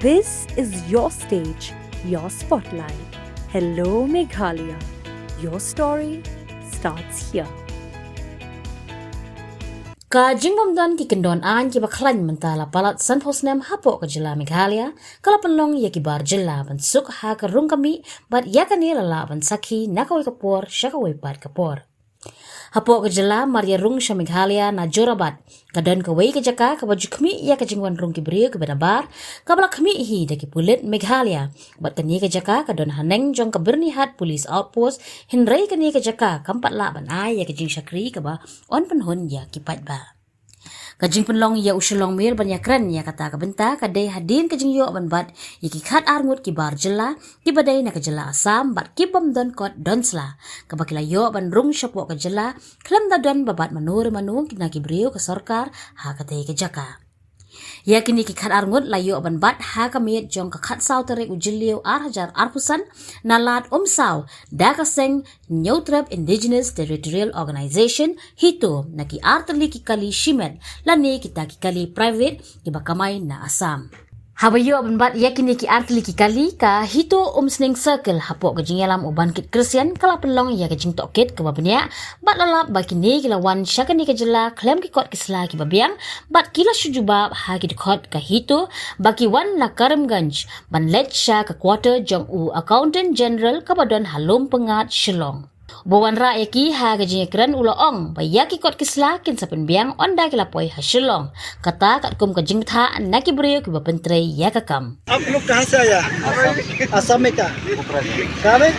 This is your stage, your spotlight. Hello, Meghalaya. Your story starts here. Ka jingbom ki kendon an ki baklan mentala palat san hosnem hapo ka jila Meghalaya kala penlong ya ki bar jila ban suk ha ka rung kami bat ya ka ni lala ban sakhi nakawai kapor syakawai pat kapor hapo ka jila Maria rung sya Meghalaya na jorabat kadon ka wai ka jaka ka baju kami ya ka jingwan rung ki brio ka benabar ka bala kami hi da ki pulit Meghalaya bat ka ni ka jaka kadon haneng jong ka bernihat police outpost hinrai ka ni ka jaka kampat la ban ai ya ka jing syakri ka ba on penhun ya ki pat ba kajing penlong ya usulong mil banyak keren ya kata kabenta kadai hadin kajing yo ban bat iki khat arngut ki bar jela ki badai na kajela asam bat ki bom don kot donsla kabakila yo ban rung syapo kajela klam da don babat manur manung kina ki brio ke sarkar ha katai ke jaka ya kini ki khat arngut layo ban bat ha kamiet jong ka khat saw tere ujilio arhajar arpusan nalat saw dakaseng Neutrab Indigenous Territorial Organization hito na ki artali ki kali shimet lani kita ki kali private ki bakamay na Assam habayo ban bat ya kini ki artali ki kali ka hito sning circle hapo ka jingalam uban kit Christian kala pelong ya ka jing tokit ka babnya bat lalap ba kini kilawan syakani ka jela klem ki kot kisla ki babiang bat kila syujubab ha ki kot ka hito baki wan la Karimganj ban let sya ka quarter jong accountant general ka badon halom pengat Shillong Bawan ra eki ha gajing keren uloong bayaki kot kisla kin sapen biang onda kilapoi ha Shillong kata kat kum kajing tha naki brio ki bapentre ya kakam आप लोग कहाँ से आया असम में क्या कहाँ में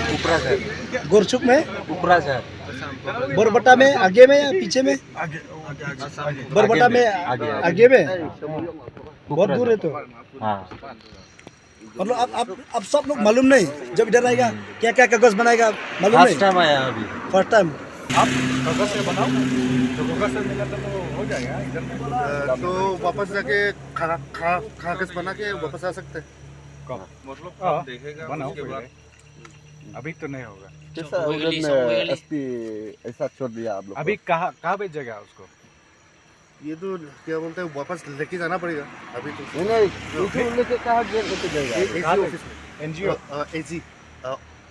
गोरचुक में बोरबटा में आगे में या पीछे में बोरबटा में आगे में बहुत दूर है तो मतलब अब सब लोग मालूम नहीं जब इधर आएगा क्या क्या कागज बनाएगा मालूम नहीं फर्स्ट टाइम आया अभी फर्स्ट टाइम आप कागज से बनाओ तो कागज से मिला तो हो जाएगा इधर में तो वापस जाके कागज बना के वापस आ सकते हैं कब मतलब देखेगा बनाओ उसके बाद अभी तो नहीं होगा कैसा उन्होंने एसपी ऐसा छोड़ दिया आप लोग अभी कहाँ भेजेगा उसको ये तो क्या बोलते हैं वापस लेके जाना पड़ेगा अभी तो नहीं लेके कहाँ लेके जाएगा ऑफिस में एनजीओ एजी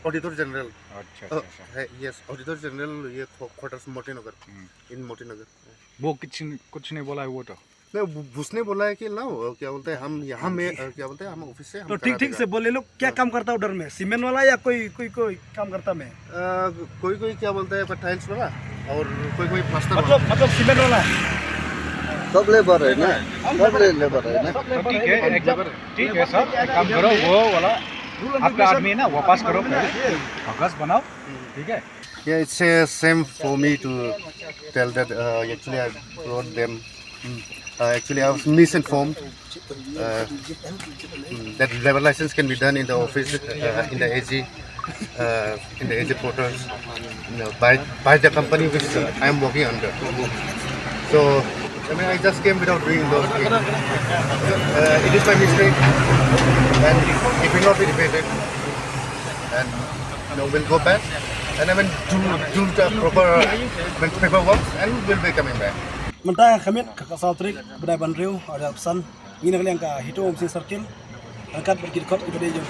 ऑडिटर जनरल अच्छा है यस ऑडिटर जनरल ये क्वार्टर्स मोतीनगर इन मोतीनगर वो कुछ नहीं बोला है वो तो नहीं उसने बोला है कि लाओ क्या बोलते हैं हम यहाँ में क्या बोलते हैं हम ऑफिस से तो ठीक से बोले लोग क्या काम करता उधर में सीमेंट वाला या कोई काम करता में कोई क्या बोलते हैं टाइल्स वाला और कोई प्लास्टर मतलब सीमेंट वाला सब लेबर है ना सब लेबर है ना ठीक है सब काम करो वो वाला आपका आदमी है ना वापस करो कागज बनाओ ठीक है Yeah, it's same for me to tell that actually I brought them. Actually, I was misinformed that driver license can be done in the office in the AG portals by the company which I am working under. So I just came without doing those things. It is my mistake, and it will not be repeated. And we'll go back. And I will do the proper paperwork and we'll be coming back. Mentang kami kakak Sautrik berdaya Banriu ada pesan ini kalian ka hito sing circle angkat pergi dekat itu dia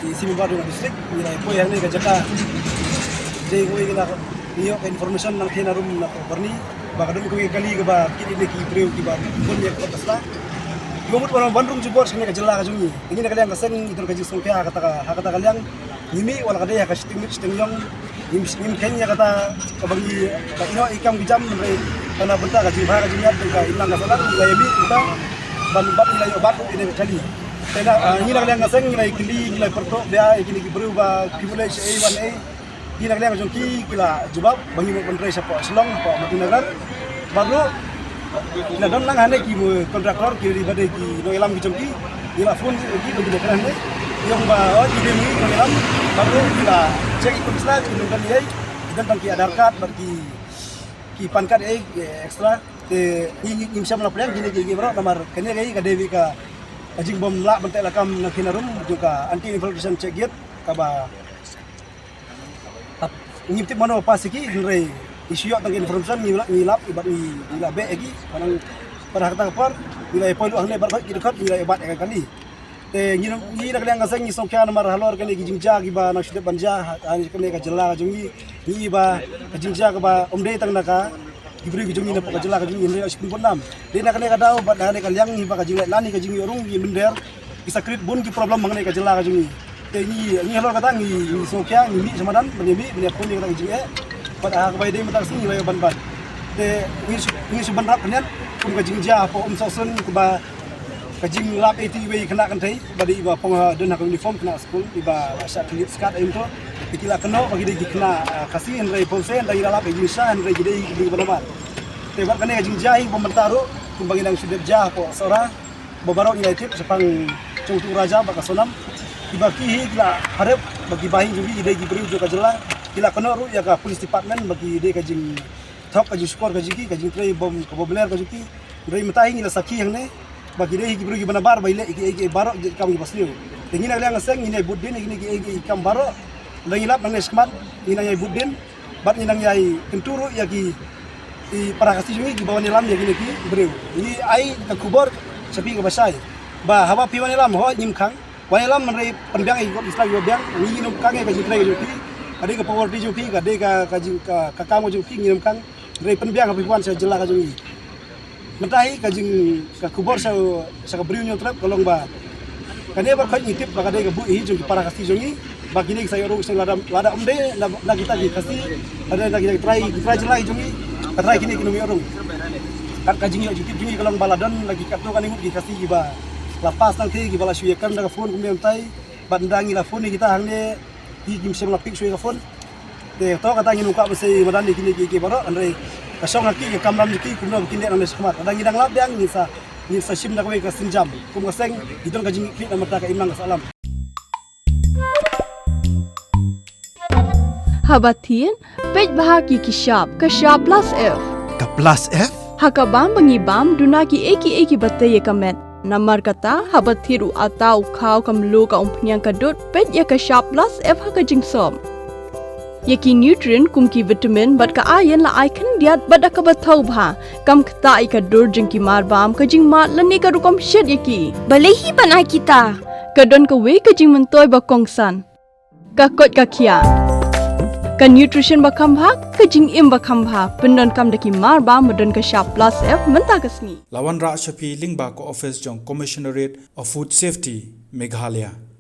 di sini baru distrik nilai poin yang ni kajaka jadi kau ingin nak iyo information nang kena rum nak berni bakadum kau kali ke ba kini ni ki Banriu ki ba pun dia kota Gumut orang Bandung jubor sini kajela kajungi ini kalian kaseng itu kaji sungkia kata kalian ini wala kada ya kasih yong im kenya kata kabangi kakino ikam bijam dari tanah benta kaji bahar kaji niat ka ilang kasalan gaya bi kita ban nilai obat ini kali tena ini kalian ngaseng nilai kili nilai perto dia ini berubah privilege A1A ini kalian kajungki kila jubab bangi mo kontrak siapa Shillong pa Matinagar baru kila don lang hane ki kontraktor ki di badai ki no ilam kajungki ila phone ki begini kan yung ba ide mi ilam baru kila cek ikut Islam itu kan dia dan bagi adarkat bagi ki pankat ekstra te im syam lapang gini bro nomor kene gai ka dewi ka ajing bom la bentek lakam na kinarum juga anti infiltration check gate ka ba ngipti mano pasiki nrai isu tang information ngilap ibat be egi panang pada kata kapar nilai poin ahne bar ki dekat nilai ibat kali te ni nak liang kasang ni songkya namar halor kan gi jingja gi ba nak shide banja ani kan ka jela jungi ni ba ka jingja ka ba omde tang naka gibri gi jungi na ka jela ka jungi ni aspun bonam de nak ka daw ba ka liang ni ba ka jingai lani ka jingi orung gi minder isa krit bun ki problem mangne ka jela ka jungi te ni halor ka tang ni songkya ni samadan menyebi ni pun ni ka jingi ba ha ka ba de matak sing ni ban ban te ni suban rap kan kun ka jingja po sosun ku ba kajing lap ATV kena kan thai badi iba pong don hak uniform kena school iba syak clear skat aim to ikila kena bagi dia kena kasih enrai polsen dari lap kajing sah enrai jadi di banamat te bat kene kajing jahi pementaru kum bagi nang sudah jah po sora babarok United sepang cungtu raja baka sonam iba ki kila harap bagi bahi juga ide gi beri juga jela kila kena ru ya ka police department bagi dia kajing thok kajing skor kajing tray bom kabobler kajing rai matahi ngila saki yang ne bagi dia iki pergi benar baile iki barok jadi kami pasliu tinggi nak liang seng ini budin iki kam barok lagi lap nang esmat ini nang budin bat ini nang yai kenturu ya ki i para kasih juga di bawah nilam ya gini ki breu ini ai ke kubur sepi ke basai ba hawa piwan nilam ho nyimkang wanilam menrai penbiang ikut Islam yo biang ni num kang ka jitlai jo ki ade ke power jo ki ade ka kakang jo ki nginum kang rai penbiang ka piwan sa jela ka jo ni mentahi kajing ka kubur sa kabriu nyo trap kolong ba kane bar khan itip ba kade ka bu hi jong para kasi jongi ba kini saya orang sing lada omde na kita gi kasi ada lagi try jelai jongi try kini mi orang kan kajing yo itip jongi kolong baladon lagi kat kan imut gi kasi ba lapas nang ti gi bala suye kan daga phone kum mentai bandangi la phone kita hangne gi gim sem la pik suye ka phone te to kata ngi nuka bese madan di kini gi baro andre kasong aki ke kamram ki kumna bikin dia semat ada ngidang lap yang ni sa sim dak we ka sinjam kum kaseng idon ka jing ki na mata ka imang salam Habatin pej bahagi ki shop plus F Ka plus F? hakabam bangi bam dunaki eki batai kamet namar kata habathiru atau khau kamlu ka umpnyang kadut pej ya ka shop plus F haka jingsom Yaki nutrient kumki vitamin bat ka ayan la icon diat bat ka bathau bha kam khta ai ka dur jing ki mar bam ka jing mat lani ka rukom shed yaki balehi banai kita ka don ka we ka jing mentoy ba kongsan ka kot ka khia ka nutrition ba kham bha ka jing im ba kham bha pendon kam daki mar bam modon ka sharp plus F menta kasni Lawan Ra Shafi Lingba ko office jong Commissionerate of Food Safety Meghalaya